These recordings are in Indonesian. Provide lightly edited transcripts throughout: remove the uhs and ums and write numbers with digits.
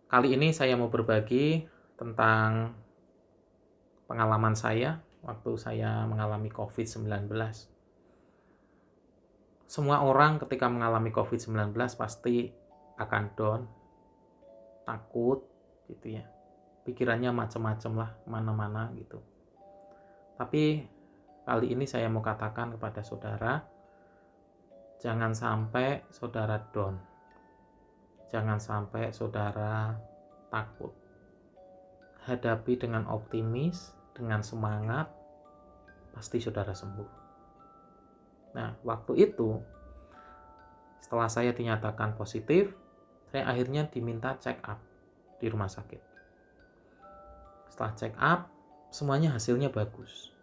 Kali ini saya mau berbagi tentang pengalaman saya waktu saya mengalami COVID-19. Semua orang ketika mengalami COVID-19 pasti akan down, takut gitu ya. Pikirannya macam-macam lah, mana-mana gitu. Tapi kali ini saya mau katakan kepada saudara, jangan sampai saudara down. Jangan sampai saudara takut. Hadapi dengan optimis, dengan semangat, pasti saudara sembuh. Nah, waktu itu setelah saya dinyatakan positif, saya akhirnya diminta check up di rumah sakit. Setelah check up, semuanya hasilnya bagus.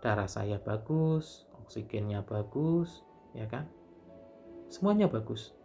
Darah saya bagus, oksigennya bagus, ya kan? Semuanya bagus.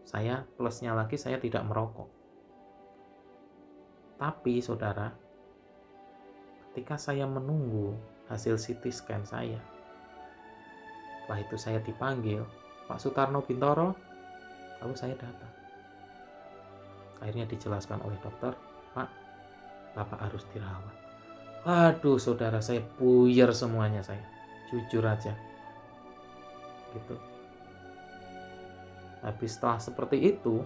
Saya plusnya lagi saya tidak merokok. Tapi saudara, ketika saya menunggu hasil CT scan saya, setelah itu saya dipanggil, Pak Sutarno Bintoro, lalu saya datang. Akhirnya dijelaskan oleh dokter, Pak, Bapak harus dirawat. Aduh saudara, saya buyar semuanya saya. Jujur aja. Gitu. Habis setelah seperti itu,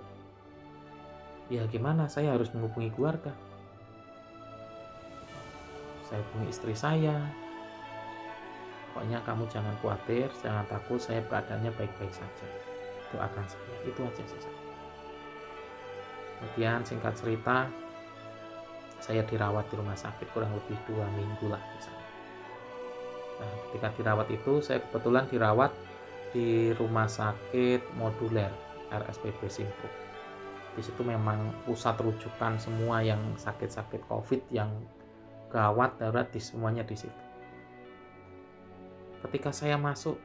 ya gimana, saya harus menghubungi keluarga. Saya hubungi istri saya. Pokoknya kamu jangan khawatir, jangan takut, saya keadaannya baik-baik saja. Doakan saya, itu aja sih. Kemudian singkat cerita, saya dirawat di rumah sakit kurang lebih 2 minggu lah di sana. Nah, ketika dirawat itu, saya kebetulan dirawat di rumah sakit moduler RSPB Simpuk. Di situ memang pusat rujukan semua yang sakit-sakit COVID yang gawat darurat di semuanya di situ. Ketika saya masuk,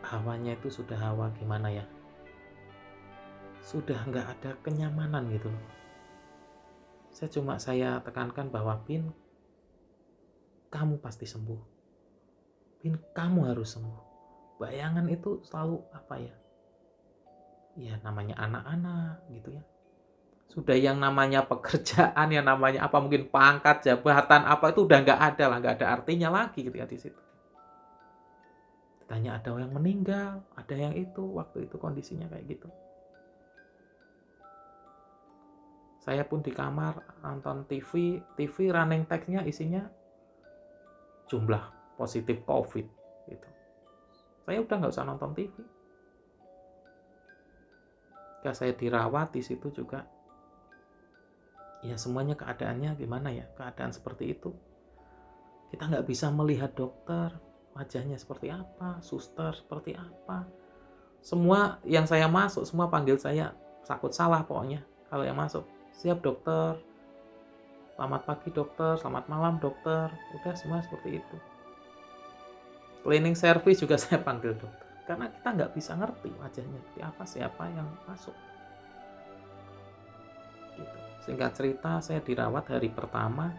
hawanya itu sudah hawa gimana ya? Sudah nggak ada kenyamanan gitu loh. Saya tekankan bahwa Bin, kamu pasti sembuh. Bin, kamu harus sembuh. Bayangan itu selalu apa ya? Ya namanya anak-anak gitu ya. Sudah yang namanya pekerjaan, yang namanya apa mungkin pangkat, jabatan apa itu udah nggak ada lah, nggak ada artinya lagi gitu ya di situ. Tanya ada yang meninggal, ada yang itu, waktu itu kondisinya kayak gitu. Saya pun di kamar nonton TV running text-nya isinya jumlah positif COVID gitu. Saya udah nggak usah nonton TV. Ketika saya dirawat di situ juga, ya semuanya keadaannya gimana ya, keadaan seperti itu. Kita nggak bisa melihat dokter, wajahnya seperti apa, suster seperti apa. Semua yang saya masuk, semua panggil saya takut salah pokoknya. Kalau yang masuk, siap dokter, selamat pagi dokter, selamat malam dokter, udah semua seperti itu. Cleaning service juga saya panggil dokter, karena kita nggak bisa ngerti wajahnya seperti apa, siapa yang masuk. Gitu. Singkat cerita, saya dirawat hari pertama,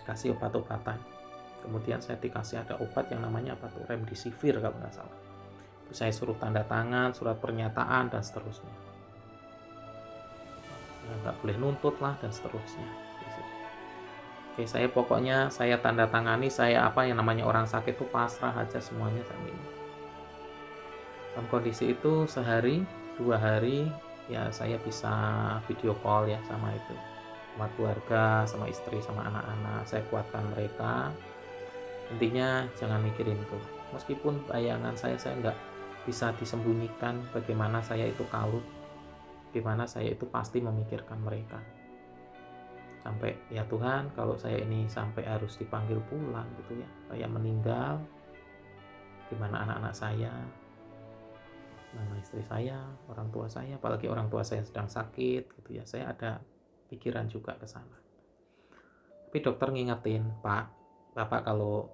kasih obat-obatan. Kemudian saya dikasih ada obat yang namanya apa tuh, remdesivir kalau nggak salah. Saya suruh tanda tangan, surat pernyataan, dan seterusnya. Ya, nggak boleh nuntut lah, dan seterusnya. Oke, saya tanda tangani, saya apa yang namanya orang sakit tuh pasrah aja semuanya sambil. Dalam kondisi itu sehari, 2 hari, ya saya bisa video call ya sama itu. Sama keluarga, sama istri, sama anak-anak. Saya kuatkan mereka. Intinya jangan mikirin itu. Meskipun bayangan saya nggak bisa disembunyikan bagaimana saya itu kalut, bagaimana saya itu pasti memikirkan mereka. Sampai ya Tuhan, kalau saya ini sampai harus dipanggil pulang gitu ya, saya meninggal, gimana anak-anak saya, mana istri saya, orang tua saya, apalagi orang tua saya sedang sakit gitu ya, saya ada pikiran juga ke sana. Tapi dokter ngingetin, Pak, Bapak kalau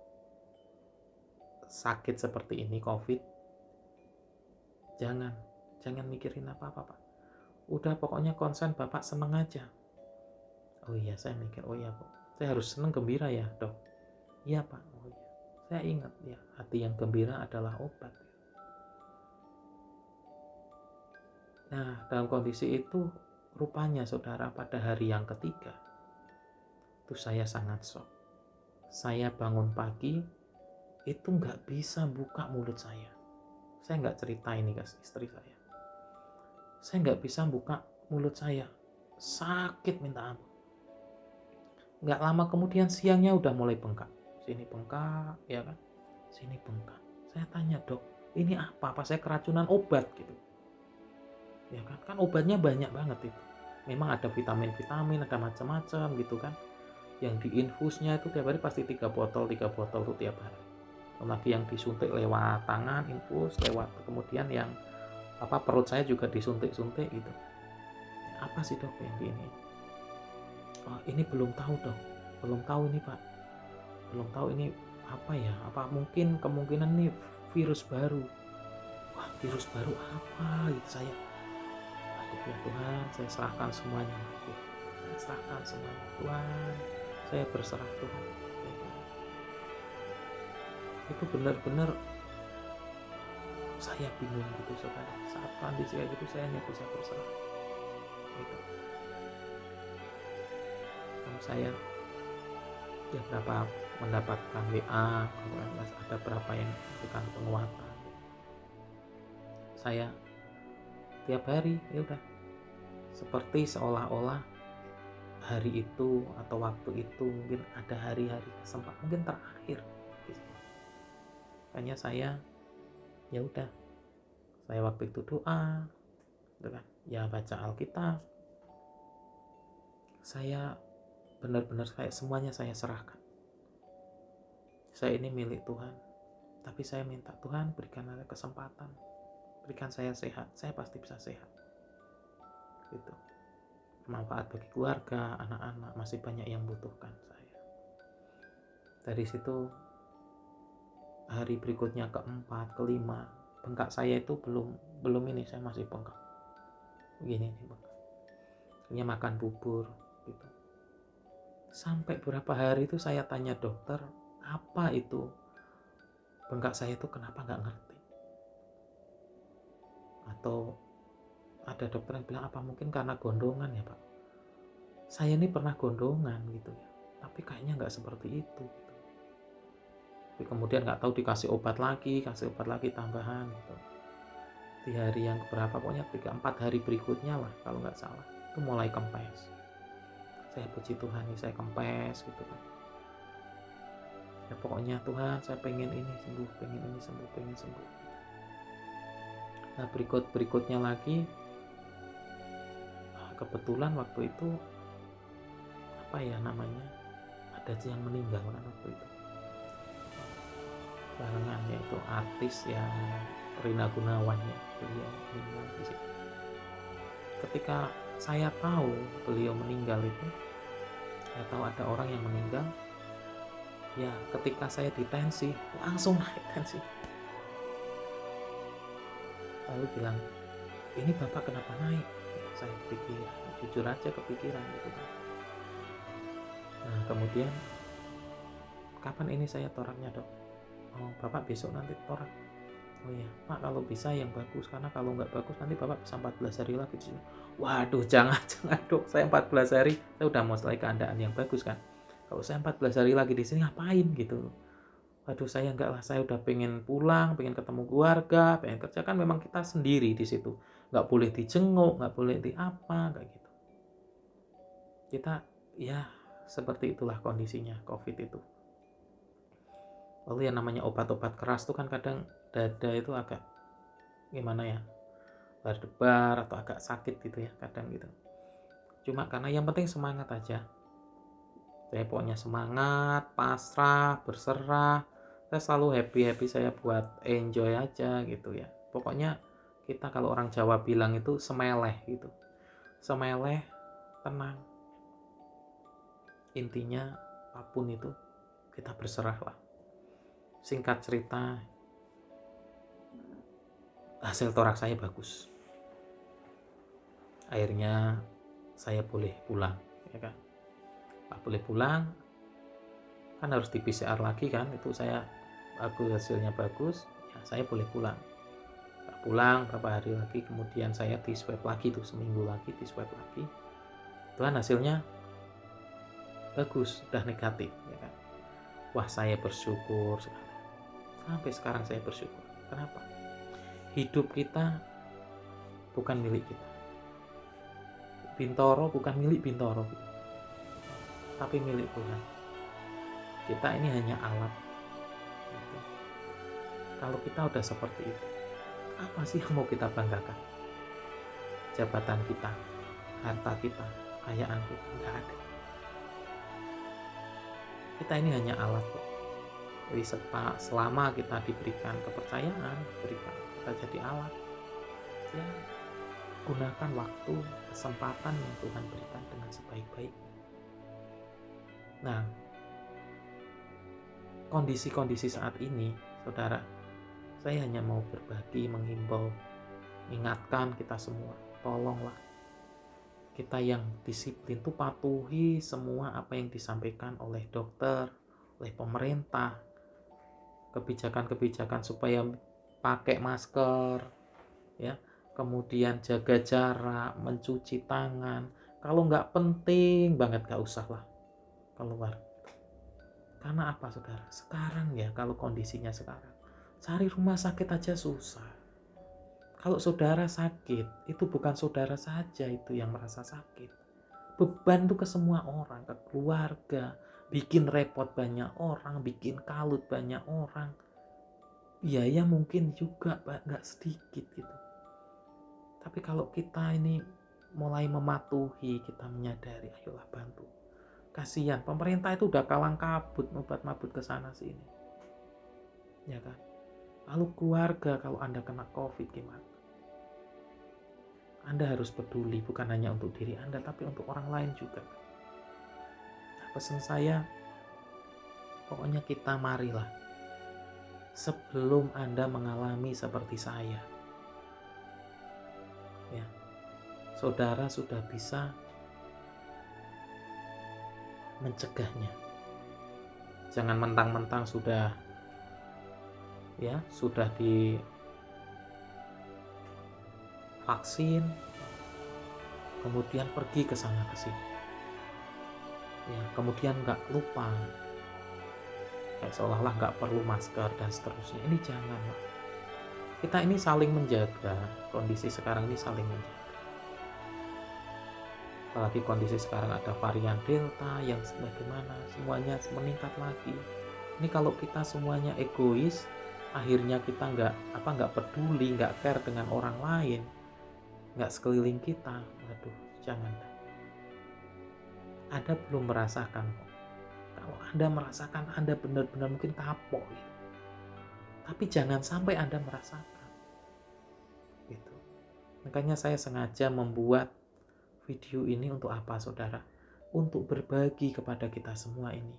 sakit seperti ini COVID, jangan mikirin apa-apa Pak. Udah pokoknya konsen Bapak seneng aja. Oh iya, saya mikir, oh iya Pak, saya harus seneng gembira ya dok. Iya Pak, oh iya. Saya ingat ya, hati yang gembira adalah obat. Nah, dalam kondisi itu rupanya saudara pada hari yang ketiga itu saya sangat shock. Saya bangun pagi itu nggak bisa buka mulut saya. Saya nggak cerita ini ke istri saya. Saya nggak bisa buka mulut saya. Sakit minta ampun. Nggak lama kemudian siangnya udah mulai bengkak. Sini bengkak, ya kan? Sini bengkak. Saya tanya, dok, ini apa? Apa saya keracunan obat gitu? Ya kan? Kan obatnya banyak banget itu. Memang ada vitamin-vitamin, ada macam-macam gitu kan. Yang diinfusnya itu tiap hari pasti 3 botol tuh tiap hari. Lagi yang disuntik lewat tangan, infus, lewat kemudian yang perut saya juga disuntik-suntik gitu. Apa sih dok yang di ini? Oh, ini belum tahu dok, belum tahu ini pak, belum tahu ini apa ya? Apa mungkin kemungkinan ini virus baru? Wah, virus baru apa? Itu saya, aduh ya Tuhan, saya serahkan semuanya. Saya serahkan semuanya Tuhan, saya berserah Tuhan. Itu benar-benar saya bingung gitu saudara. Saat kondisi kayak gitu saya hanya bisa berserah. Gitu. Kalau saya ya berapa mendapatkan WA, ada berapa yang memberikan penguatan. Saya tiap hari ya udah seperti seolah-olah hari itu atau waktu itu mungkin ada hari-hari kesempatan mungkin terakhir. Makanya saya ya udah saya waktu itu doa, gitu kan? Ya baca Alkitab. Saya benar-benar semuanya saya serahkan. Saya ini milik Tuhan, tapi saya minta Tuhan berikan saya kesempatan, berikan saya sehat, saya pasti bisa sehat. Gitu. Bermanfaat bagi keluarga, anak-anak, masih banyak yang membutuhkan saya. Dari situ hari berikutnya keempat, kelima, bengkak saya itu belum ini, saya masih bengkak. Begini nih bengkak. Akhirnya makan bubur gitu. Sampai beberapa hari itu saya tanya dokter, apa itu bengkak saya itu kenapa nggak ngerti. Atau ada dokter yang bilang apa mungkin karena gondongan ya pak. Saya ini pernah gondongan gitu ya, tapi kayaknya nggak seperti itu. Gitu. Tapi kemudian nggak tahu dikasih obat lagi tambahan gitu. Di hari yang berapa pokoknya 3-4 hari berikutnya lah kalau nggak salah itu mulai kempes. Saya puji Tuhan nih saya kempes gitu kan. Ya pokoknya Tuhan saya pengen ini sembuh, pengen sembuh. Nah berikutnya lagi kebetulan waktu itu apa ya namanya ada yang meninggal kan waktu itu barengan yaitu artis yang Rina Gunawan ya beliau meninggal di situ. Ketika saya tahu beliau meninggal itu saya tahu ada orang yang meninggal ya ketika saya ditensi langsung naik tensi lalu bilang ini bapak kenapa naik saya pikir jujur aja kepikiran gitu kan. Nah kemudian kapan ini saya toraknya dok? Oh bapak besok nanti torak. Oh iya pak kalau bisa yang bagus karena kalau nggak bagus nanti bapak bisa 14 hari lagi di sini. Waduh jangan dok saya 14 hari saya udah mau selesai keadaan yang bagus kan. Kalau saya 14 hari lagi di sini ngapain gitu. Waduh saya enggak lah saya udah pengen pulang, pengen ketemu keluarga, pengen kerja kan memang kita sendiri di situ. Nggak boleh dijenguk, nggak boleh di apa kayak gitu. Kita ya seperti itulah kondisinya COVID itu. Lalu yang namanya obat-obat keras tuh kan kadang dada itu agak gimana ya berdebar atau agak sakit gitu ya kadang gitu. Cuma karena yang penting semangat aja. Saya pokoknya semangat, pasrah, berserah. Saya selalu happy saya buat enjoy aja gitu ya. Pokoknya kita kalau orang Jawa bilang itu semeleh gitu. Semeleh, tenang. Intinya apapun itu kita berserah lah. Singkat cerita, hasil torak saya bagus. Akhirnya saya boleh pulang, ya kan? Boleh pulang, kan harus di PCR lagi kan? Itu saya hasilnya bagus, ya saya boleh pulang. pulang berapa hari lagi, kemudian saya di swab lagi tuh, seminggu lagi di swab lagi. Tuhan hasilnya bagus, sudah negatif, ya kan. Wah, saya bersyukur sekali. Sampai sekarang saya bersyukur. Kenapa? Hidup kita bukan milik kita. Bintoro bukan milik Bintoro, tapi milik Tuhan. Kita ini hanya alat. Kalau kita udah seperti itu, apa sih yang mau kita banggakan? Jabatan kita, harta kita, kekayaan kita, nggak ada. Kita ini hanya alat kok. Jadi selama kita diberikan kepercayaan, kita jadi alat, ya gunakan waktu, kesempatan yang Tuhan berikan dengan sebaik-baiknya. Nah, kondisi-kondisi saat ini, saudara, saya hanya mau berbagi, menghimbau, ingatkan kita semua, tolonglah kita yang disiplin tuh patuhi semua apa yang disampaikan oleh dokter, oleh pemerintah, kebijakan-kebijakan supaya pakai masker, ya, kemudian jaga jarak, mencuci tangan. Kalau nggak penting banget nggak usah lah keluar. Karena apa, saudara? Sekarang ya, kalau kondisinya sekarang, cari rumah sakit aja susah. Kalau saudara sakit, itu bukan saudara saja itu yang merasa sakit. Beban itu ke semua orang, ke keluarga, bikin repot banyak orang, bikin kalut banyak orang. Biaya mungkin juga nggak sedikit gitu. Tapi kalau kita ini mulai mematuhi, kita menyadari, ayolah bantu. Kasihan, pemerintah itu udah kalang kabut, mabut ke sana sini. Ya kan? Lalu keluarga, kalau Anda kena COVID gimana? Anda harus peduli, bukan hanya untuk diri Anda, tapi untuk orang lain juga. Nah, pesan saya, pokoknya kita marilah. Sebelum Anda mengalami seperti saya, ya, saudara sudah bisa mencegahnya. Jangan mentang-mentang sudah divaksin, kemudian pergi ke sana ke sini, ya, kemudian nggak lupa, kayak seolah-olah nggak perlu masker dan seterusnya. Ini janganlah. Kita ini saling menjaga, kondisi sekarang ini saling menjaga. Apalagi kondisi sekarang ada varian Delta yang bagaimana, semuanya meningkat lagi. Ini kalau kita semuanya egois, akhirnya kita nggak peduli, nggak care dengan orang lain, nggak sekeliling kita. Waduh, jangan. Anda belum merasakan. Kalau Anda merasakan, Anda benar-benar mungkin kapok gitu. Tapi jangan sampai Anda merasakan gitu. Makanya saya sengaja membuat video ini untuk apa, saudara? Untuk berbagi kepada kita semua ini.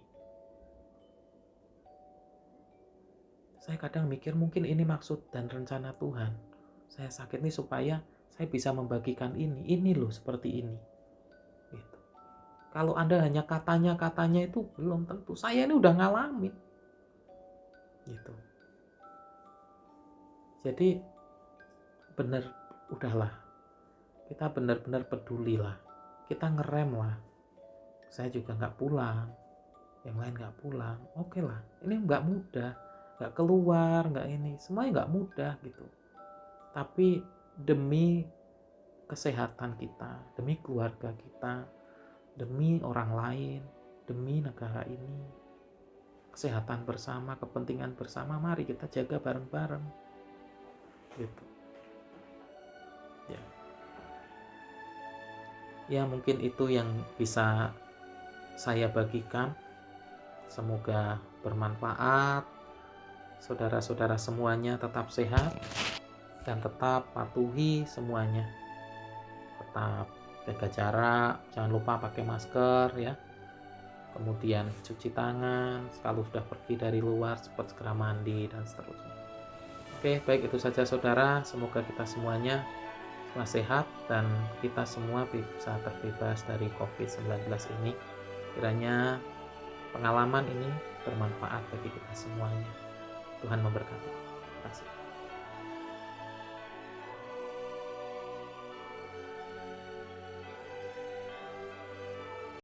Saya kadang mikir mungkin ini maksud dan rencana Tuhan. Saya sakit nih supaya saya bisa membagikan ini. Ini loh seperti ini. Gitu. Kalau Anda hanya katanya itu belum tentu. Saya ini udah ngalamin. Gitu. Jadi benar, udahlah. Kita benar-benar pedulilah. Kita ngerem lah. Saya juga nggak pulang. Yang lain nggak pulang. Oke lah. Ini nggak mudah. Nggak keluar, nggak ini. Semuanya nggak mudah gitu. Tapi demi kesehatan kita, demi keluarga kita, demi orang lain, demi negara ini, kesehatan bersama, kepentingan bersama, mari kita jaga bareng-bareng gitu. Ya mungkin itu yang bisa saya bagikan. Semoga bermanfaat. Saudara-saudara semuanya tetap sehat dan tetap patuhi semuanya. Tetap jaga jarak, jangan lupa pakai masker ya. Kemudian cuci tangan, kalau sudah pergi dari luar cepat segera mandi dan seterusnya. Oke, baik, itu saja saudara. Semoga kita semuanya semua sehat dan kita semua bisa terbebas dari COVID-19 ini. Kiranya pengalaman ini bermanfaat bagi kita semuanya. Tuhan memberkati. Terima kasih.